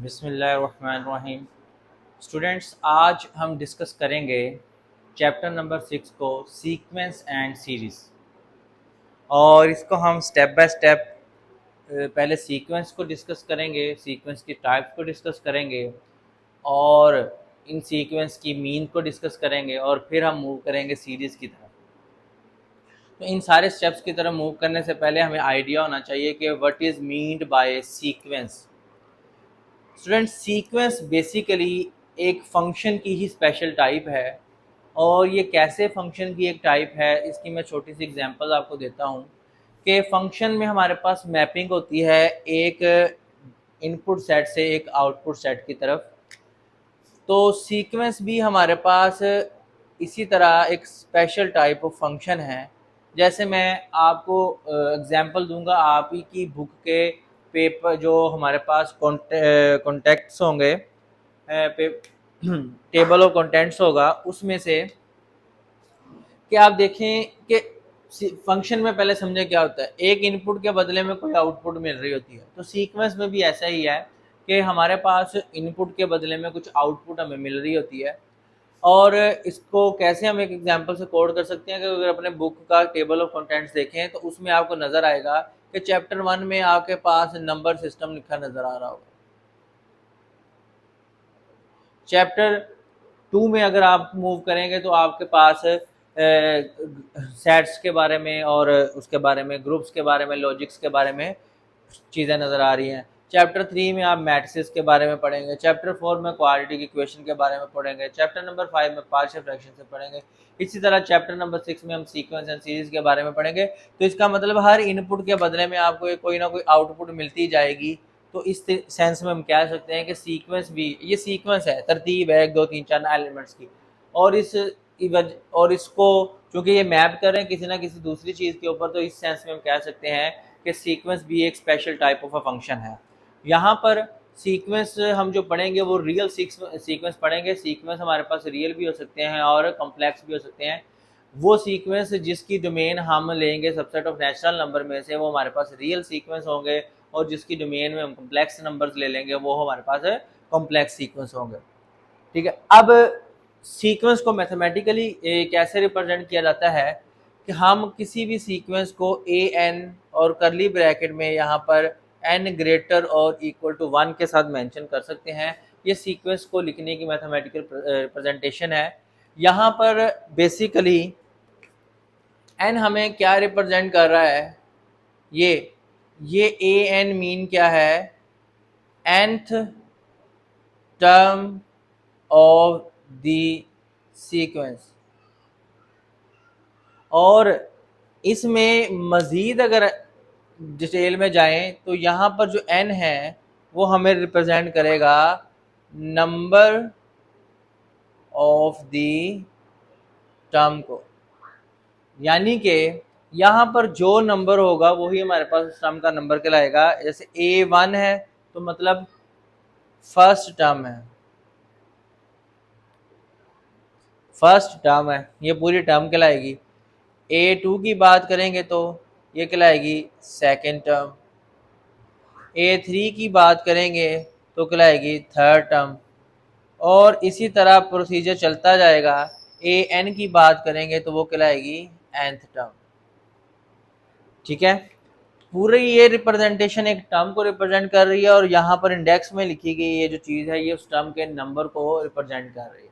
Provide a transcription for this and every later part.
बिस्मिल्लाहिर्रहमानिर्रहीम। स्टूडेंट्स, आज हम डिस्कस करेंगे चैप्टर नंबर 6 को, सीक्वेंस एंड सीरीज़। और इसको हम स्टेप बाय स्टेप पहले सीक्वेंस को डिस्कस करेंगे, सीक्वेंस की टाइप्स को डिस्कस करेंगे और इन सीक्वेंस की मीन को डिस्कस करेंगे और फिर हम मूव करेंगे सीरीज़ की तरफ। तो इन सारे स्टेप्स की तरफ मूव करने से पहले हमें आइडिया होना चाहिए कि what is meant by sequence. Students, sequence basically एक फंक्शन की ही स्पेशल टाइप है। और ये कैसे फंक्शन की एक टाइप है, इसकी मैं छोटी सी एग्जांपल आपको देता हूँ कि फंक्शन में हमारे पास मैपिंग होती है एक इनपुट सेट से एक आउटपुट सेट की तरफ। तो सीक्वेंस भी हमारे पास इसी तरह एक स्पेशल टाइप ऑफ फंक्शन है। जैसे मैं आपको एग्जांपल दूंगा, आप ही की बुक के पेपर जो हमारे पास कॉन्टेक्ट्स होंगे, टेबल ऑफ कंटेंट्स होगा, उसमें से कि आप देखें कि फंक्शन में पहले समझे क्या होता है। एक इनपुट के बदले में कोई आउटपुट मिल रही होती है, तो सीक्वेंस में भी ऐसा ही है कि हमारे पास इनपुट के बदले में कुछ आउटपुट हमें मिल रही होती है। और इसको कैसे हम एक एग्जांपल से कोड कर सकते हैं कि अगर अपने बुक का टेबल ऑफ कंटेंट्स देखें तो उसमें आपको नज़र आएगा कि चैप्टर 1 में आपके पास नंबर सिस्टम लिखा नज़र आ रहा होगा। चैप्टर 2 में अगर आप मूव करेंगे तो आपके पास सेट्स के बारे में और उसके बारे में, ग्रुप्स के बारे में, लॉजिक्स के बारे में चीज़ें नज़र आ रही हैं। चैप्टर 3 में आप मैट्रिसेस के बारे में पढ़ेंगे। चैप्टर 4 में क्वाड्रेटिक इक्वेशन के बारे में पढ़ेंगे। चैप्टर नंबर 5 में पार्शियल फ्रैक्शन से पढ़ेंगे। इसी तरह चैप्टर नंबर 6 में हम सीक्वेंस एंड सीरीज के बारे में पढ़ेंगे। तो इसका मतलब हर इनपुट के बदले में आपको कोई ना कोई आउटपुट मिलती जाएगी। तो इस सेंस में हम कह सकते हैं कि सीक्वेंस भी, ये सीक्वेंस है, तरतीब है 1 2 3 4 एलिमेंट्स की। और और इसको चूँकि ये मैप कर रहे हैं किसी ना किसी दूसरी चीज़ के ऊपर, तो इस सेंस में हम कह सकते हैं कि सीक्वेंस भी एक special type of a function है। यहाँ पर सीक्वेंस हम जो पढ़ेंगे वो रियल सीक्वेंस पढ़ेंगे। सीक्वेंस हमारे पास रियल भी हो सकते हैं और कॉम्प्लेक्स भी हो सकते हैं। वो सीक्वेंस जिसकी डोमेन हम लेंगे सबसेट ऑफ नेचुरल नंबर में से, वो हमारे पास रियल सीक्वेंस होंगे। और जिसकी डोमेन में हम कॉम्प्लेक्स नंबर्स ले लेंगे वो हमारे पास कॉम्प्लेक्स सीक्वेंस होंगे। ठीक है। अब सीक्वेंस को मैथमेटिकली कैसे रिप्रेजेंट किया जाता है कि हम किसी भी सीक्वेंस को ए एन और करली ब्रैकेट में यहाँ पर एन ग्रेटर और इक्वल टू 1 के साथ मेंशन कर सकते हैं। ये सीक्वेंस को लिखने की मैथमेटिकल रिप्रेजेंटेशन है। यहाँ पर बेसिकली एन हमें क्या रिप्रेजेंट कर रहा है, ये ए एन मीन क्या है, nth term of the sequence. और इसमें मज़ीद अगर डिटेल में जाएं तो यहाँ पर जो n है वो हमें रिप्रेजेंट करेगा नंबर ऑफ द टर्म को। यानी कि यहाँ पर जो नंबर होगा वही हमारे पास उस टर्म का नंबर कहलाएगा। जैसे A1 है तो मतलब फर्स्ट टर्म है, फर्स्ट टर्म है, ये पूरी टर्म कहलाएगी। A2 की बात करेंगे तो ये कहलाएगी सेकेंड टर्म। A3 की बात करेंगे तो कहलाएगी थर्ड टर्म। और इसी तरह प्रोसीजर चलता जाएगा। AN की बात करेंगे तो वो कहलाएगी nth टर्म। ठीक है। पूरी ये रिप्रेजेंटेशन एक टर्म को रिप्रेजेंट कर रही है और यहाँ पर इंडेक्स में लिखी गई ये जो चीज़ है ये उस टर्म के नंबर को रिप्रेजेंट कर रही है।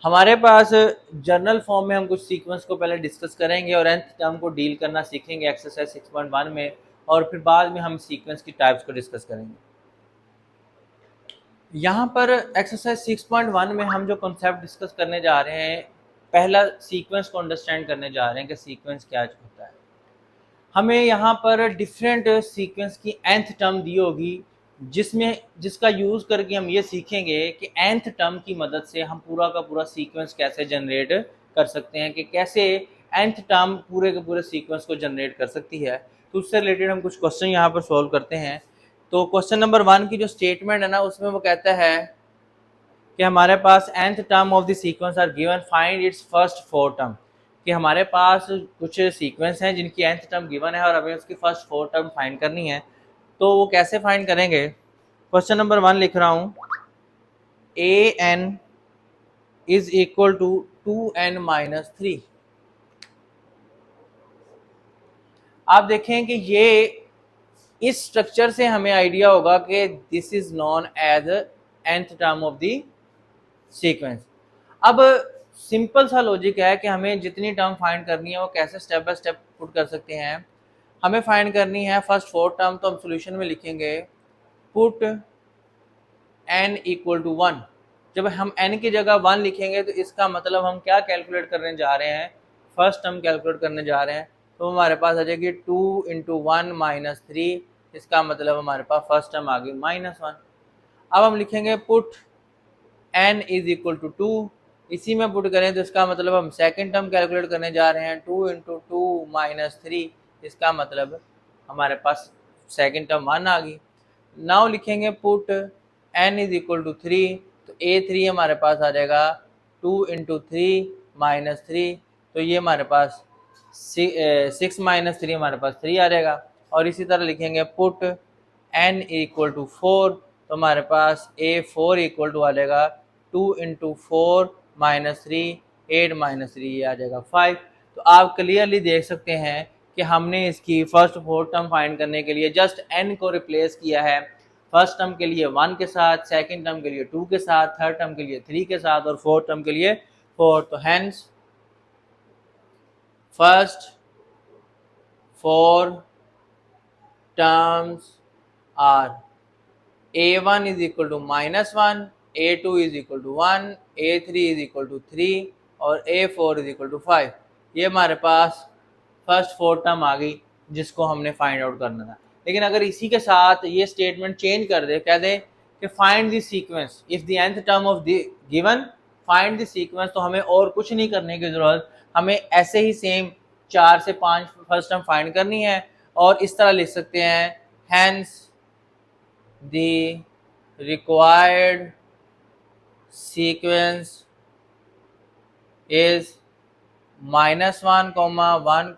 हमारे पास जर्नल फॉर्म में हम कुछ सीक्वेंस को पहले डिस्कस करेंगे और nth टर्म को डील करना सीखेंगे एक्सरसाइज 6.1 में। और फिर बाद में हम सीक्वेंस की टाइप्स को डिस्कस करेंगे। यहाँ पर एक्सरसाइज 6.1 में हम जो कॉन्सेप्ट डिस्कस करने जा रहे हैं, पहला सीक्वेंस को अंडरस्टैंड करने जा रहे हैं कि सीक्वेंस क्या होता है। हमें यहाँ पर डिफरेंट सीक्वेंस की nth टर्म दी होगी, जिसका यूज़ करके हम ये सीखेंगे कि nth टर्म की मदद से हम पूरा का पूरा सीक्वेंस कैसे जनरेट कर सकते हैं, कि कैसे nth टर्म पूरे के पूरे सीक्वेंस को जनरेट कर सकती है। तो उससे रिलेटेड हम कुछ क्वेश्चन यहाँ पर सॉल्व करते हैं। तो क्वेश्चन नंबर 1 की जो स्टेटमेंट है ना, उसमें वो कहता है कि हमारे पास nth term of the sequence are given, find its first 4 term. कि हमारे पास कुछ सीक्वेंस हैं जिनकी nth टर्म गिवन है और हमें उसकी फर्स्ट 4 टर्म फाइंड करनी है। तो वो कैसे फाइंड करेंगे, क्वेश्चन नंबर 1 लिख रहा हूँ, an is equal to 2n-3। आप देखें कि ये इस स्ट्रक्चर से हमें आइडिया होगा कि this is known as nth term of the sequence. अब सिंपल सा लॉजिक है कि हमें जितनी टर्म फाइंड करनी है वो कैसे स्टेप बाय स्टेप पुट कर सकते हैं। हमें फाइंड करनी है फर्स्ट 4 टर्म, तो हम सॉल्यूशन में लिखेंगे पुट n इक्वल टू 1। जब हम n की जगह 1 लिखेंगे तो इसका मतलब हम क्या कैलकुलेट करने जा रहे हैं, फर्स्ट टर्म कैलकुलेट करने जा रहे हैं। तो हमारे पास आ जाएगी 2 × 1 - 3, इसका मतलब हमारे पास फर्स्ट टर्म आ गई -1। अब हम लिखेंगे put n is equal to 2, इसी में पुट करें तो इसका मतलब हम सेकेंड टर्म कैलकुलेट करने जा रहे हैं, 2 × 2 - 3, इसका मतलब हमारे पास सेकेंड टर्म 1 आ गई। नाउ लिखेंगे put n is equal to 3, तो a3 हमारे पास आ जाएगा 2 × 3 - 3, तो ये हमारे पास 6 - 3 हमारे पास 3 आ जाएगा। और इसी तरह लिखेंगे पुट n इक्वल टू 4, तो हमारे पास a4 इक्वल टू आ जाएगा 2 × 4 - 3, 8 - 3 ये आ जाएगा 5। तो आप क्लियरली देख सकते हैं कि हमने इसकी फर्स्ट 4 टर्म फाइंड करने के लिए जस्ट n को रिप्लेस किया है, फर्स्ट टर्म के लिए 1 के साथ, सेकंड टर्म के लिए 2 के साथ, थर्ड टर्म के लिए 3 के साथ और फोर्थ टर्म के लिए 4। तो hence first 4 terms are a1 is equal to -1, a2 is equal to 1, a3 is equal to 3 और a4 इज इक्वल टू 5। ये हमारे पास फर्स्ट 4 टर्म आ गई जिसको हमने फाइंड आउट करना था। लेकिन अगर इसी के साथ ये स्टेटमेंट चेंज कर दे, कह दे कि find the sequence if the nth term of the given find the sequence, तो हमें और कुछ नहीं करने की ज़रूरत, हमें ऐसे ही सेम 4 से 5 फर्स्ट टर्म फाइंड करनी है और इस तरह लिख सकते हैं, hence the required sequence is -1, 1,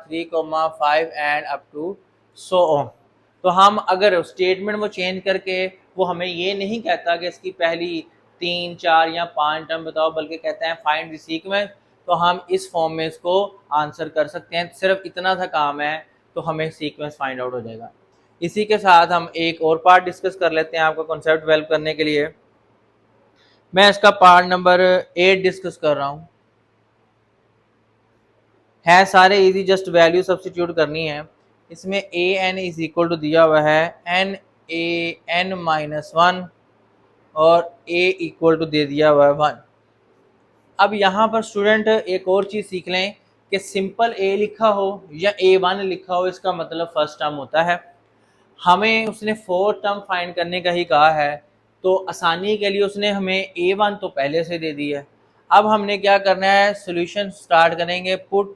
3, 5 and up to so on. तो हम अगर स्टेटमेंट वो चेंज करके वो हमें ये नहीं कहता कि इसकी पहली 3, 4 या 5 टर्म बताओ, बल्कि कहते हैं फाइंड द सीक्वेंस, तो हम इस फॉर्म में इसको आंसर कर सकते हैं। सिर्फ इतना सा काम है तो हमें सीक्वेंस फाइंड आउट हो जाएगा। इसी के साथ हम एक और पार्ट डिस्कस कर लेते हैं आपका कॉन्सेप्ट डेवलप करने के लिए। मैं इसका पार्ट नंबर 8 डिस्कस कर रहा हूँ। है सारे इजी, जस्ट वैल्यू सब्स्टिट्यूट करनी है। इसमें A N is equal to दिया हुआ है n(a(n-1) और a इक्वल टू दे दिया हुआ है 1। अब यहाँ पर स्टूडेंट एक और चीज़ सीख लें कि सिंपल a लिखा हो या a1 लिखा हो, इसका मतलब फर्स्ट टर्म होता है। हमें उसने 4 टर्म फाइंड करने का ही कहा है, तो आसानी के लिए उसने हमें a1 तो पहले से दे दी है। अब हमने क्या करना है, सोल्यूशन स्टार्ट करेंगे, put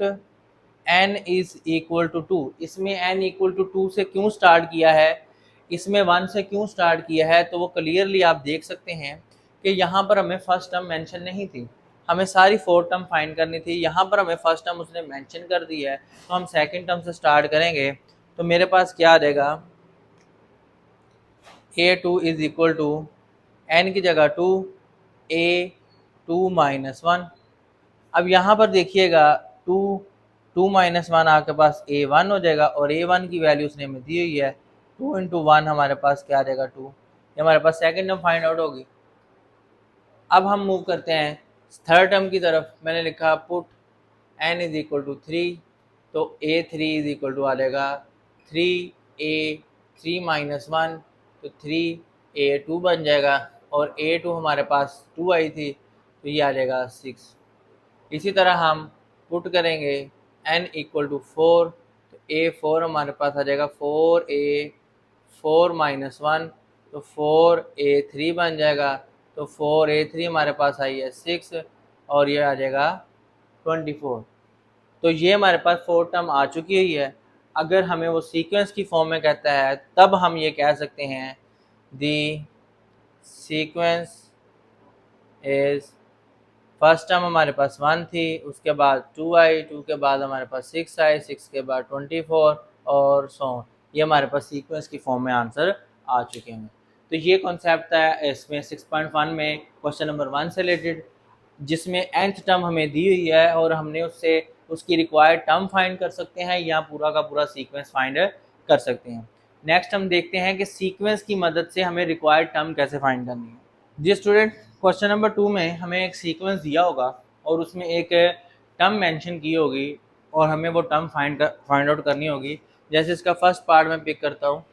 n is equal to 2। इसमें n इक्वल टू 2 से क्यों स्टार्ट किया है, इसमें 1 से क्यों स्टार्ट किया है, तो वो क्लियरली आप देख सकते हैं कि यहाँ पर हमें फर्स्ट टर्म मेंशन नहीं थी, हमें सारी 4 टर्म फाइंड करनी थी। यहाँ पर हमें फर्स्ट टर्म उसने मेंशन कर दी है, तो हम सेकंड टर्म से स्टार्ट करेंगे। तो मेरे पास क्या आ जाएगा, a2 is equal to n की जगह 2, a2 - 1। अब यहाँ पर देखिएगा 2 - 1 आपके पास a1 हो जाएगा और a1 की वैल्यू उसने हमें दी हुई है 2 × 1 हमारे पास क्या आ जाएगा 2। ये हमारे पास सेकंड टर्म फाइंड आउट होगी। अब हम मूव करते हैं थर्ड टर्म की तरफ। मैंने लिखा put n is equal to 3, तो a3 इज इक्वल टू आ जाएगा 3a3 - 1, तो 3a2 बन जाएगा और a2 हमारे पास 2 आई थी, तो ये आ जाएगा 6। इसी तरह हम पुट करेंगे n इक्वल टू 4, तो a4 हमारे पास आ जाएगा 4a4 - 1, तो 4a3 बन जाएगा, तो 4a3 हमारे पास आई है 6 और ये आ जाएगा 24। तो ये हमारे पास 4 टर्म आ चुकी हुई है। अगर हमें वो सीक्वेंस की फॉर्म में कहता है तब हम ये कह सकते हैं दी सीक्वेंस इज, फर्स्ट टर्म हमारे पास 1 थी, उसके बाद 2 आई, 2 के बाद हमारे पास 6 आई, 6 के बाद 24 और सो। ये हमारे पास सीक्वेंस की फॉर्म में आंसर आ चुके हैं। तो ये कॉन्सेप्ट था इसमें 6.1 में क्वेश्चन नंबर 1 से रिलेटेड, जिसमें nth टर्म हमें दी हुई है और हमने उससे उसकी रिक्वायर्ड टर्म फाइंड कर सकते हैं या पूरा का पूरा सीक्वेंस फाइंड कर सकते हैं। नेक्स्ट हम देखते हैं कि सीक्वेंस की मदद से हमें रिक्वायर्ड टर्म कैसे फाइंड करनी है। जी स्टूडेंट, क्वेश्चन नंबर 2 में हमें एक सीक्वेंस दिया होगा और उसमें एक टर्म मेंशन की होगी और हमें वो टर्म फाइंड आउट करनी होगी। जैसे इसका फर्स्ट पार्ट मैं पिक करता हूँ,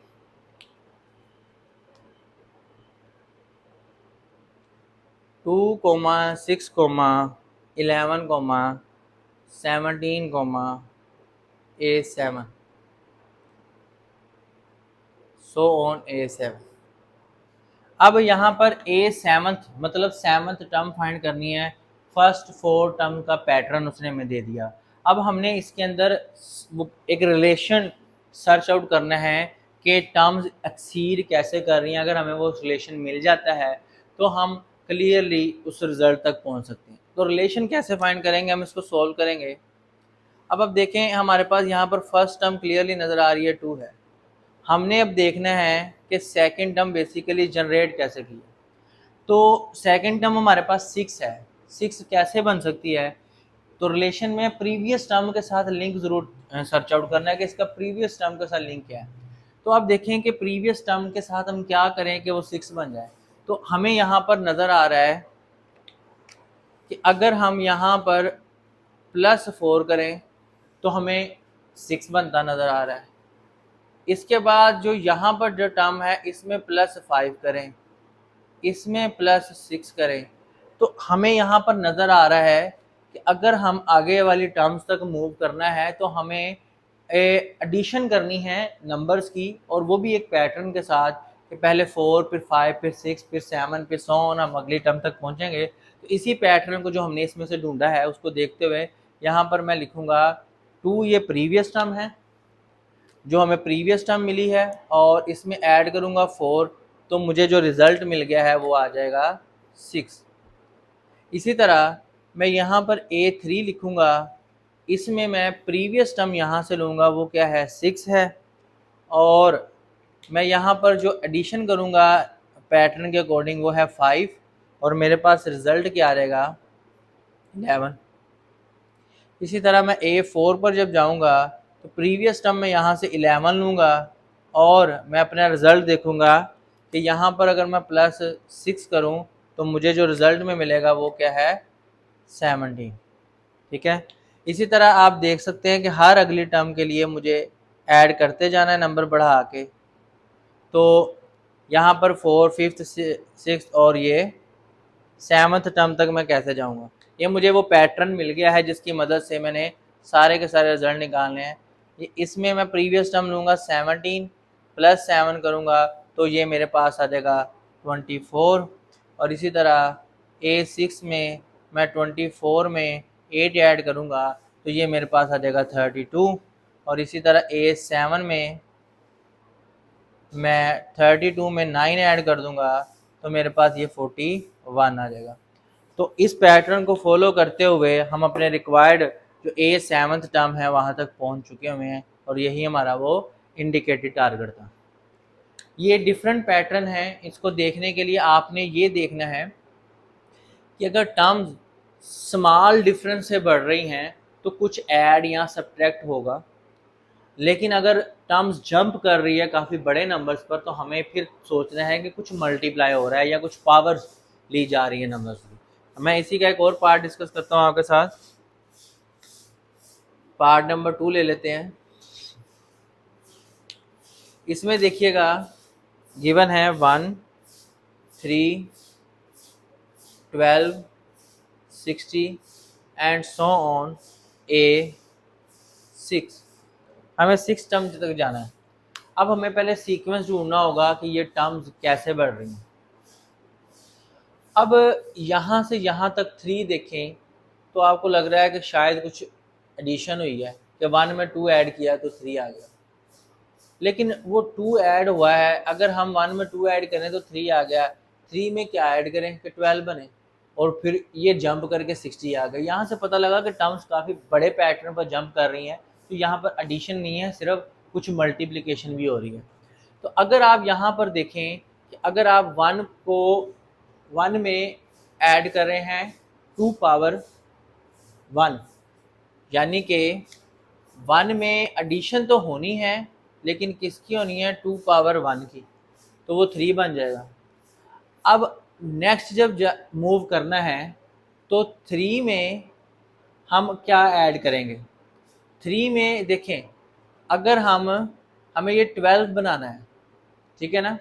2, 6, 11, 17, A7 सो ऑन A7। अब यहाँ पर A7 मतलब 7th टर्म फाइंड करनी है। फर्स्ट 4 टर्म का पैटर्न उसने हमें दे दिया। अब हमने इसके अंदर एक रिलेशन सर्च आउट करना है कि टर्म्स एक्सीड कैसे कर रही हैं। अगर हमें वो रिलेशन मिल जाता है तो हम क्लियरली उस रिजल्ट तक पहुँच सकते हैं। तो रिलेशन कैसे फाइंड करेंगे, हम इसको सॉल्व करेंगे। अब देखें, हमारे पास यहाँ पर फर्स्ट टर्म क्लियरली नज़र आ रही है 2 है। हमने अब देखना है कि सेकंड टर्म बेसिकली जनरेट कैसे की है। तो सेकंड टर्म हमारे पास 6 है। 6 कैसे बन सकती है, तो रिलेशन में प्रीवियस टर्म के साथ लिंक ज़रूर सर्च आउट करना है कि इसका प्रीवियस टर्म के साथ लिंक क्या है। तो आप देखें कि प्रीवियस टर्म के साथ हम क्या करें कि वो 6 बन जाए। तो हमें यहाँ पर नज़र आ रहा है कि अगर हम यहाँ पर +4 करें तो हमें 6 बनता नज़र आ रहा है। इसके बाद जो यहाँ पर जो टर्म है इसमें +5 करें, इसमें +6 करें, तो हमें यहाँ पर नज़र आ रहा है कि अगर हम आगे वाली टर्म्स तक मूव करना है तो हमें एडिशन करनी है नंबर्स की, और वो भी एक पैटर्न के साथ कि पहले 4 फिर 5 फिर 6 फिर 7 फिर 100 हम अगली टर्म तक पहुँचेंगे। तो इसी पैटर्न को जो हमने इसमें से ढूंढा है उसको देखते हुए यहाँ पर मैं लिखूँगा 2 ये प्रीवियस टर्म है जो हमें प्रीवियस टर्म मिली है, और इसमें ऐड करूँगा 4 तो मुझे जो रिज़ल्ट मिल गया है वो आ जाएगा 6। इसी तरह मैं यहाँ पर A3 लिखूँगा, इसमें मैं प्रीवियस टर्म यहाँ से लूँगा वो क्या है 6 है, और मैं यहाँ पर जो एडिशन करूँगा पैटर्न के अकॉर्डिंग वो है 5, और मेरे पास रिज़ल्ट क्या आ जाएगा 11। इसी तरह मैं A4 पर जब जाऊँगा तो प्रीवियस टर्म में यहाँ से 11 लूँगा और मैं अपना रिज़ल्ट देखूँगा कि यहाँ पर अगर मैं +6 करूँ तो मुझे जो रिज़ल्ट में मिलेगा वो क्या है 17। ठीक है, इसी तरह आप देख सकते हैं कि हर अगली टर्म के लिए मुझे ऐड करते जाना है नंबर बढ़ा के। तो यहाँ पर 4, 5th, 6th और ये 7th टर्म तक मैं कैसे जाऊँगा। ये मुझे वो पैटर्न मिल गया है जिसकी मदद से मैंने सारे के सारे रिजल्ट निकालने हैं। ये इसमें मैं प्रीवियस टर्म लूँगा 17 +7 करूँगा तो ये मेरे पास आ जाएगा 24, और इसी तरह A6 में मैं 24 में 8 ऐड करूँगा तो ये मेरे पास आ जाएगा 32, और इसी तरह A7 में मैं 32 में 9 ऐड कर दूँगा तो मेरे पास ये 41 आ जाएगा। तो इस पैटर्न को फॉलो करते हुए हम अपने रिक्वायर्ड जो A7th टर्म है वहाँ तक पहुँच चुके हुए हैं, और यही हमारा वो इंडिकेटेड टारगेट था। ये डिफरेंट पैटर्न है, इसको देखने के लिए आपने ये देखना है कि अगर टर्म्स स्मॉल डिफरेंस से बढ़ रही हैं तो कुछ ऐड या सब्ट्रैक्ट होगा, लेकिन अगर टर्म्स जंप कर रही है काफ़ी बड़े नंबर्स पर तो हमें फिर सोचना है कि कुछ मल्टीप्लाई हो रहा है या कुछ पावर्स ली जा रही है नंबर्स की। मैं इसी का एक और पार्ट डिस्कस करता हूँ आपके साथ। पार्ट नंबर 2 ले लेते हैं। इसमें देखिएगा गिवन है 1, 3, 12, 60 एंड सो ऑन A6। हमें 6 टर्म्स तक जाना है। अब हमें पहले सीक्वेंस ढूंढना होगा कि ये टर्म्स कैसे बढ़ रही हैं। अब यहाँ से यहाँ तक 3 देखें तो आपको लग रहा है कि शायद कुछ एडिशन हुई है कि 1 में 2 ऐड किया तो 3 आ गया, लेकिन वो 2 ऐड हुआ है। अगर हम 1 में 2 ऐड करें तो 3 आ गया, 3 में क्या ऐड करें कि 12 बने, और फिर ये जंप करके 60 आ गया। यहाँ से पता लगा कि टर्म्स काफ़ी बड़े पैटर्न पर जंप कर रही हैं, तो यहाँ पर एडिशन नहीं है, सिर्फ कुछ मल्टीप्लिकेशन भी हो रही है। तो अगर आप यहाँ पर देखें कि अगर आप 1 को 1 में ऐड कर रहे हैं 2 पावर 1, यानी कि 1 में एडिशन तो होनी है लेकिन किसकी होनी है, 2 पावर 1 की, तो वो 3 बन जाएगा। अब नेक्स्ट जब मूव करना है तो 3 में हम क्या ऐड करेंगे, 3 में देखें अगर हमें ये 12 बनाना है, ठीक है ना,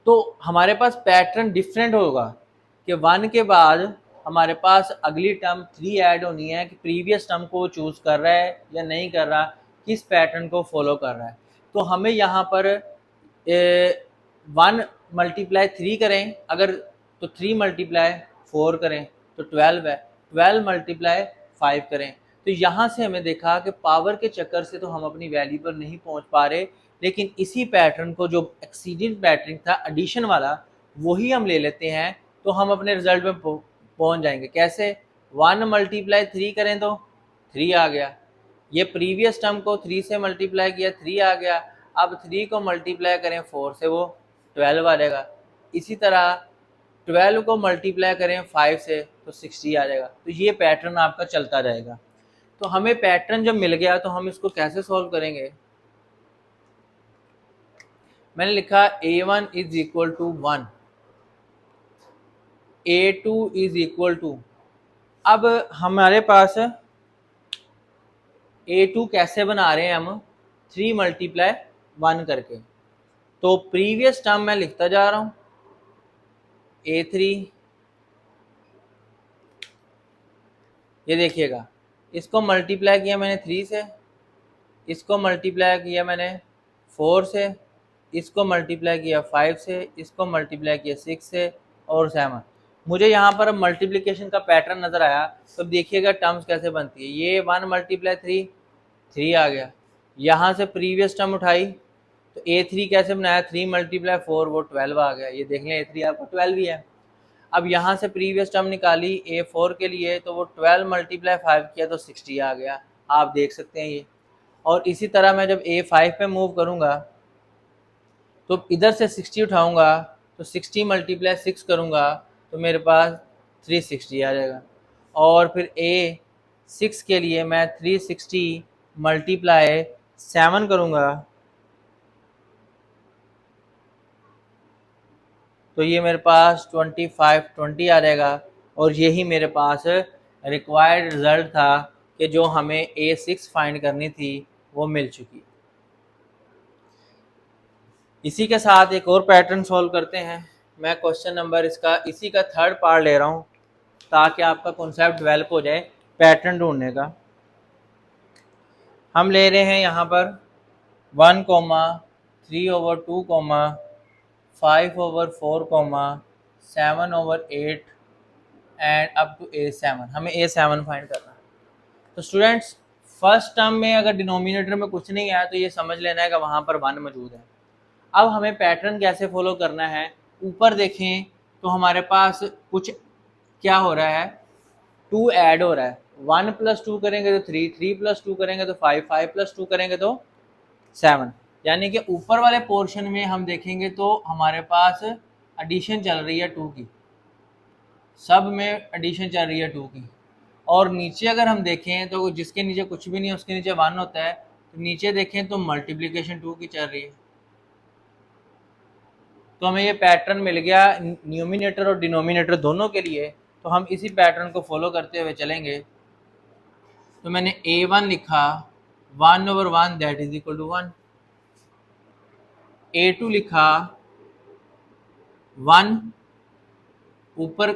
तो हमारे पास पैटर्न डिफरेंट होगा कि 1 के बाद हमारे पास अगली टर्म 3 ऐड होनी है कि प्रीवियस टर्म को चूज़ कर रहा है या नहीं कर रहा, किस पैटर्न को फॉलो कर रहा है। तो हमें यहाँ पर 1 मल्टीप्लाई 3 करें अगर, तो 3 मल्टीप्लाई 4 करें तो 12 है, 12 मल्टीप्लाई 5 करें। तो यहाँ से हमें देखा कि पावर के चक्कर से तो हम अपनी वैल्यू पर नहीं पहुँच पा रहे, लेकिन इसी पैटर्न को जो एक्सीडेंट पैटर्न था एडिशन वाला वही हम ले लेते हैं तो हम अपने रिजल्ट में पहुंच जाएंगे। कैसे, 1 मल्टीप्लाई 3 करें तो 3 आ गया, ये प्रीवियस टर्म को 3 से मल्टीप्लाई किया 3 आ गया, अब 3 को मल्टीप्लाई करें 4 से वो 12 आ जाएगा, इसी तरह 12 को मल्टीप्लाई करें 5 से तो 60 आ जाएगा। तो ये पैटर्न आपका चलता जाएगा। तो हमें पैटर्न जब मिल गया तो हम इसको कैसे सॉल्व करेंगे, मैंने लिखा a1 is equal to 1, a2 is equal to, अब हमारे पास a2 कैसे बना रहे हैं हम, 3 मल्टीप्लाई 1 करके, तो प्रीवियस टर्म मैं लिखता जा रहा हूं a3, ये देखिएगा इसको मल्टीप्लाई किया मैंने 3 से, इसको मल्टीप्लाई किया मैंने 4 से, इसको मल्टीप्लाई किया 5 से, इसको मल्टीप्लाई किया 6 से और 7। मुझे यहाँ पर मल्टीप्लिकेशन का पैटर्न नज़र आया, तो देखिएगा टर्म्स कैसे बनती है। ये 1 मल्टीप्लाई 3, 3 आ गया, यहाँ से प्रीवियस टर्म उठाई तो a3 कैसे बनाया, 3 मल्टीप्लाई 4 वो 12 आ गया, ये देख लें a3 आपको 12 ही है। अब यहाँ से प्रीवियस टर्म निकाली a4 के लिए तो वो 12 मल्टीप्लाई 5 किया तो 60 आ गया, आप देख सकते हैं ये। और इसी तरह मैं जब a5 पे मूव करूँगा तो इधर से 60 उठाऊँगा तो 60 मल्टीप्लाई 6 करूँगा तो मेरे पास 360 आ जाएगा। और फिर a6 के लिए मैं 360 मल्टीप्लाई 7 करूँगा तो ये मेरे पास 20 आ जाएगा। और यही मेरे पास रिक्वायर्ड रिज़ल्ट था कि जो हमें a6 फाइंड करनी थी वो मिल चुकी। इसी के साथ एक और पैटर्न सॉल्व करते हैं। मैं क्वेश्चन नंबर इसका इसी का 3rd पार्ट ले रहा हूँ ताकि आपका कॉन्सेप्ट डेवलप हो जाए पैटर्न ढूंढने का। हम ले रहे हैं यहाँ पर 1, 3/2, 5/4, 7/8 एंड अप टू a7। हमें a7 फाइंड करना है। तो स्टूडेंट्स फर्स्ट टर्म में अगर डिनोमिनेटर में कुछ नहीं आया तो ये समझ लेना है कि वहाँ पर 1 मौजूद है। अब हमें पैटर्न कैसे फॉलो करना है, ऊपर देखें तो हमारे पास कुछ क्या हो रहा है, 2 ऐड हो रहा है, 1 + 2 करेंगे तो 3, 3 + 2 करेंगे तो 5, 5 + 2 करेंगे तो 7। यानी कि ऊपर वाले पोर्शन में हम देखेंगे तो हमारे पास एडिशन चल रही है 2 की, सब में एडिशन चल रही है 2 की। और नीचे अगर हम देखें तो जिसके नीचे कुछ भी नहीं है उसके नीचे 1 होता है, तो नीचे देखें तो मल्टीप्लिकेशन 2 की चल रही है। तो हमें ये पैटर्न मिल गया न्यूमिनेटर और डिनोमिनेटर दोनों के लिए। तो हम इसी पैटर्न को फॉलो करते हुए चलेंगे। तो मैंने a1 लिखा 1/1 that is equal to 1, a2 लिखा 1, ऊपर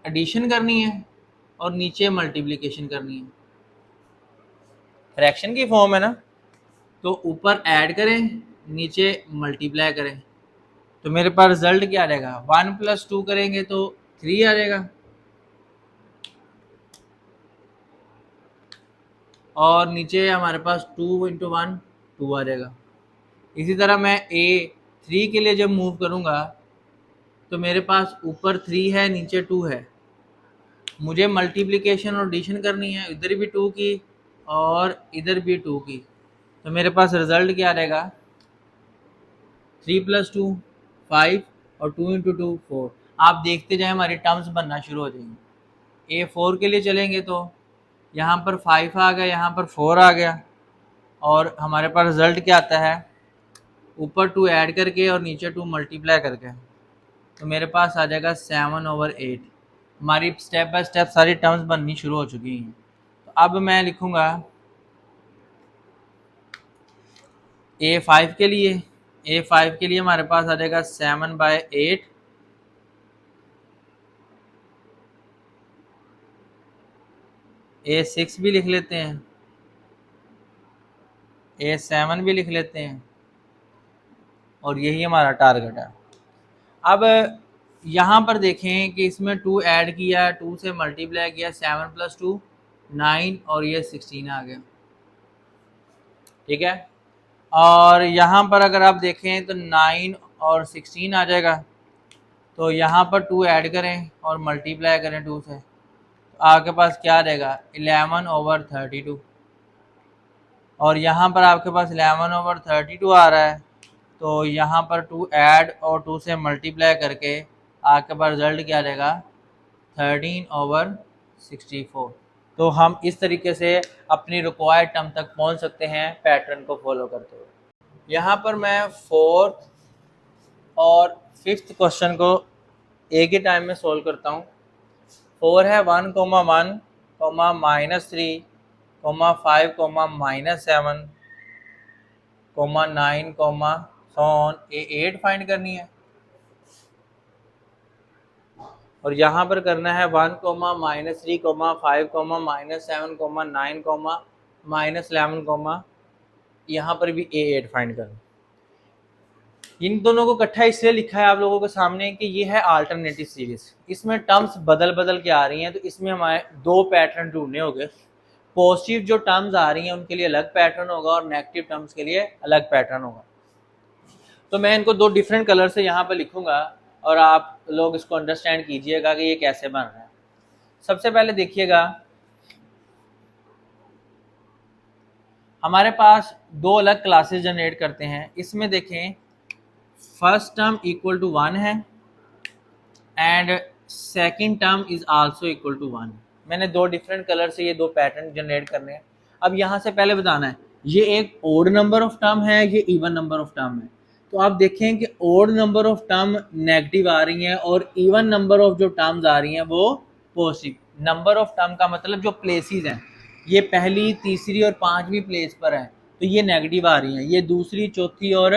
एडिशन करनी है और नीचे मल्टीप्लिकेशन करनी है, फ्रैक्शन की फॉर्म है ना, तो ऊपर ऐड करें नीचे मल्टीप्लाई करें। तो मेरे पास रिजल्ट क्या आ जाएगा, 1 + 2 करेंगे तो 3 आ जाएगा और नीचे हमारे पास 2 × 1 2 आ जाएगा। इसी तरह मैं a3 के लिए जब मूव करूँगा तो मेरे पास ऊपर 3 है नीचे 2 है, मुझे मल्टीप्लिकेशन और एडिशन करनी है, इधर भी 2 की और इधर भी 2 की। तो मेरे पास रिजल्ट क्या आ जाएगा, 3 + 2 5 और 2 इंटू 2 4। आप देखते जाए हमारी टर्म्स बनना शुरू हो जाएंगी। A4 के लिए चलेंगे तो यहाँ पर 5 आ गया, यहाँ पर 4 आ गया, और हमारे पास रिजल्ट क्या आता है, ऊपर 2 ऐड करके और नीचे 2 मल्टीप्लाई करके, तो मेरे पास आ जाएगा 7/8। हमारी स्टेप बाय स्टेप सारी टर्म्स बननी शुरू हो चुकी हैं। तो अब मैं लिखूँगा A5 के लिए, A5 के लिए हमारे पास आ जाएगा 7/8, A6 भी लिख लेते हैं, A7 भी लिख लेते हैं, और यही हमारा टारगेट है। अब यहाँ पर देखें कि इसमें 2 ऐड किया, 2 से मल्टीप्लाई किया, 7 + 2 9, और ये 16 आ गया। ठीक है, और यहाँ पर अगर आप देखें तो 9 और 16 आ जाएगा, तो यहाँ पर 2 ऐड करें और मल्टीप्लाई करें 2 से, तो आपके पास क्या रहेगा 11/32, और यहाँ पर आपके पास 11/32 आ रहा है, तो यहाँ पर 2 ऐड और 2 से मल्टीप्लाई करके आपके पास रिजल्ट क्या रहेगा 13/64। तो हम इस तरीके से अपनी रिक्वायर्ड टर्म तक पहुँच सकते हैं पैटर्न को फॉलो करते हुए। यहाँ पर मैं 4th और 5th क्वेश्चन को एक ही टाइम में सोल्व करता हूँ। 4 है 1, 1, -3, -5, -7, 9, so on, A8 फाइंड करनी है, और यहाँ पर करना है 1, -3, -5, -7, -9, -11, यहाँ पर भी A8 फाइंड करना। इन दोनों को इकट्ठा इसलिए लिखा है आप लोगों के सामने कि ये है अल्टरनेटिव सीरीज, इसमें टर्म्स बदल बदल के आ रही हैं, तो इसमें हमारे 2 पैटर्न ढूंढने होंगे। पॉजिटिव जो टर्म्स आ रही हैं उनके लिए अलग पैटर्न होगा और नेगेटिव टर्म्स के लिए अलग पैटर्न होगा। तो मैं इनको 2 डिफरेंट कलर से यहाँ पर लिखूंगा और आप लोग इसको अंडरस्टैंड कीजिएगा कि ये कैसे बन रहा है। सबसे पहले देखिएगा, हमारे पास 2 अलग क्लासेस जनरेट करते हैं। इसमें देखें फर्स्ट टर्म इक्वल टू 1 है and second term is also equal to 1। मैंने 2 डिफरेंट कलर से ये 2 पैटर्न जनरेट करने हैं। अब यहाँ से पहले बताना है ये एक ओड नंबर ऑफ टर्म है, ये इवन नंबर ऑफ टर्म है। तो आप देखें कि odd number of term negative आ रही हैं और इवन नंबर ऑफ जो टर्म्स आ रही हैं वो पॉजिटिव। नंबर ऑफ टर्म का मतलब जो प्लेसेस हैं, ये पहली, तीसरी और 5वीं प्लेस पर है तो ये नेगेटिव आ रही हैं, ये दूसरी, चौथी और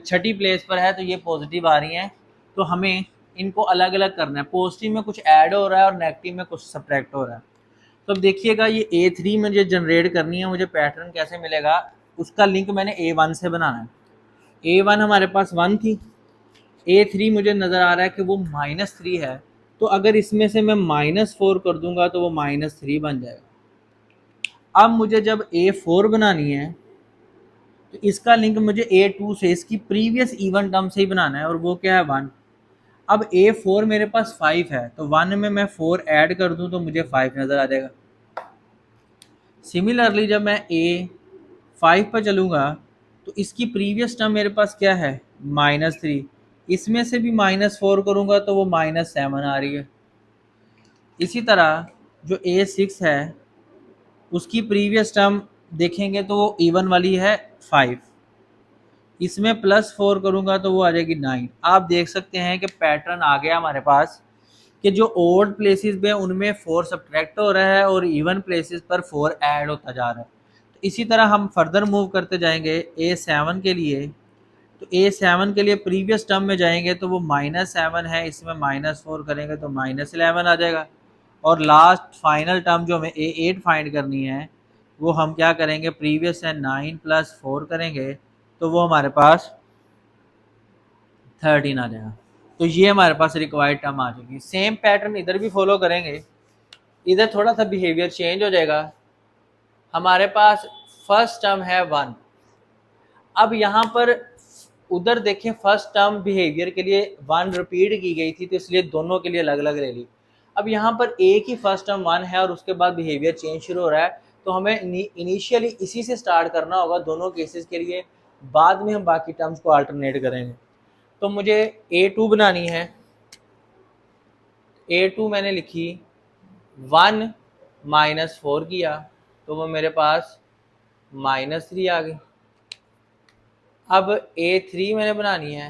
6ठी प्लेस पर है तो ये पॉजिटिव आ रही हैं। तो हमें इनको अलग अलग करना है, पॉजिटिव में कुछ ऐड हो रहा है और नेगेटिव में कुछ सब्ट्रैक्ट हो रहा है। तो अब देखिएगा ये A3 में मुझे जनरेट करनी है, मुझे पैटर्न कैसे मिलेगा उसका लिंक मैंने A1 से बनाना है। A1 हमारे पास 1 थी, A3 मुझे नज़र आ रहा है कि वो -3 है, तो अगर इसमें से मैं -4 कर दूंगा तो वो -3 बन जाएगा। अब मुझे जब A4 बनानी है तो इसका लिंक मुझे A2 से, इसकी प्रीवियस इवन टर्म से ही बनाना है, और वो क्या है 1। अब A4 मेरे पास 5 है तो 1 में मैं 4 ऐड कर दूं तो मुझे 5 नज़र आ जाएगा। सिमिलरली जब मैं A5 पर चलूँगा तो इसकी प्रीवियस टर्म मेरे पास क्या है -3, इसमें से भी -4 करूँगा तो वो -7 आ रही है। इसी तरह जो A6 है उसकी प्रीवियस टर्म देखेंगे तो वो इवन वाली है 5, इसमें +4 करूँगा तो वो आ जाएगी 9। आप देख सकते हैं कि पैटर्न आ गया हमारे पास कि जो ओड प्लेसेस पे उनमें 4 सब्ट्रैक्ट हो रहा है और इवन प्लेसेस पर 4 ऐड होता जा रहा है। तो इसी तरह हम फर्दर मूव करते जाएंगे A7 के लिए। तो A7 के लिए प्रीवियस टर्म में जाएंगे तो वो -7 है, इसमें -4 करेंगे तो -11 आ जाएगा। और लास्ट फाइनल टर्म जो हमें A8 फाइंड करनी है वो हम क्या करेंगे, प्रीवियस है 9 + 4 करेंगे तो वो हमारे पास 13 आ जाएगा। तो ये हमारे पास रिक्वायर्ड टर्म आ चुकी है। सेम पैटर्न इधर भी फॉलो करेंगे, इधर थोड़ा सा बिहेवियर चेंज हो जाएगा। हमारे पास फर्स्ट टर्म है 1। अब यहाँ पर उधर देखें फर्स्ट टर्म बिहेवियर के लिए 1 रिपीट की गई थी तो इसलिए दोनों के लिए अलग अलग ले ली। अब यहाँ पर एक ही फर्स्ट टर्म 1 है और उसके बाद बिहेवियर चेंज शुरू हो रहा है, तो हमें इनिशियली इसी से स्टार्ट करना होगा दोनों केसेस के लिए, बाद में हम बाकी टर्म्स को अल्टरनेट करेंगे। तो मुझे A2 बनानी है। A2 मैंने लिखी, 1 माइनस 4 किया तो वो मेरे पास -3 आ गई। अब A3 मैंने बनानी है,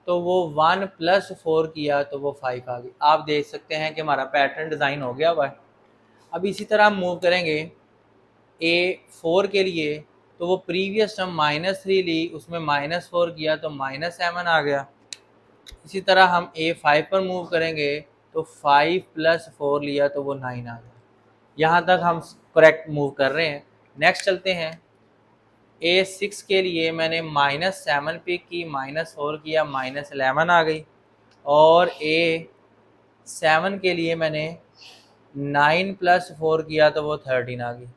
तो वो 1 + 4 किया तो वो 5 आ गई। आप देख सकते हैं कि हमारा पैटर्न डिज़ाइन हो गया हुआ है। अब इसी तरह हम मूव करेंगे A4 के लिए, तो वो प्रीवियस टर्म -3 ली, उसमें -4 किया तो -7 आ गया। इसी तरह हम A5 पर मूव करेंगे, तो 5 + 4 लिया तो वो 9 आ गया। यहाँ तक हम करेक्ट मूव कर रहे हैं। नेक्स्ट चलते हैं। A6 के लिए मैंने -7 पिक की, -4 किया, -11 आ गई। और A7 के लिए मैंने 9 + 4 किया तो वो 13 आ गई।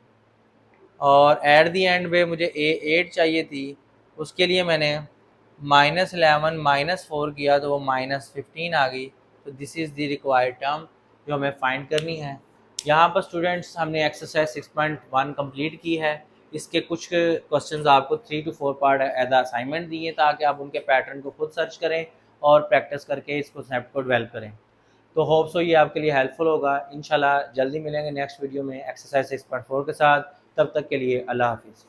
और एट दी एंड में मुझे A8 चाहिए थी, उसके लिए मैंने -11 - 4 किया तो वो -15 आ गई। तो this is the required term जो हमें फाइंड करनी है। यहाँ पर स्टूडेंट्स हमने एक्सरसाइज 6.1 कंप्लीट की है। इसके कुछ क्वेश्चंस आपको 3 to 4 पार्ट एज असाइनमेंट दिए ताकि आप उनके पैटर्न को खुद सर्च करें और प्रैक्टिस करके इस कॉन्सेप्ट को डेवलप करें। तो होप सो ये आपके लिए हेल्पफुल होगा। इंशाल्लाह जल्दी मिलेंगे नेक्स्ट वीडियो में एक्सरसाइज 6.4 के साथ। तब तक के लिए अल्लाह हाफिज़।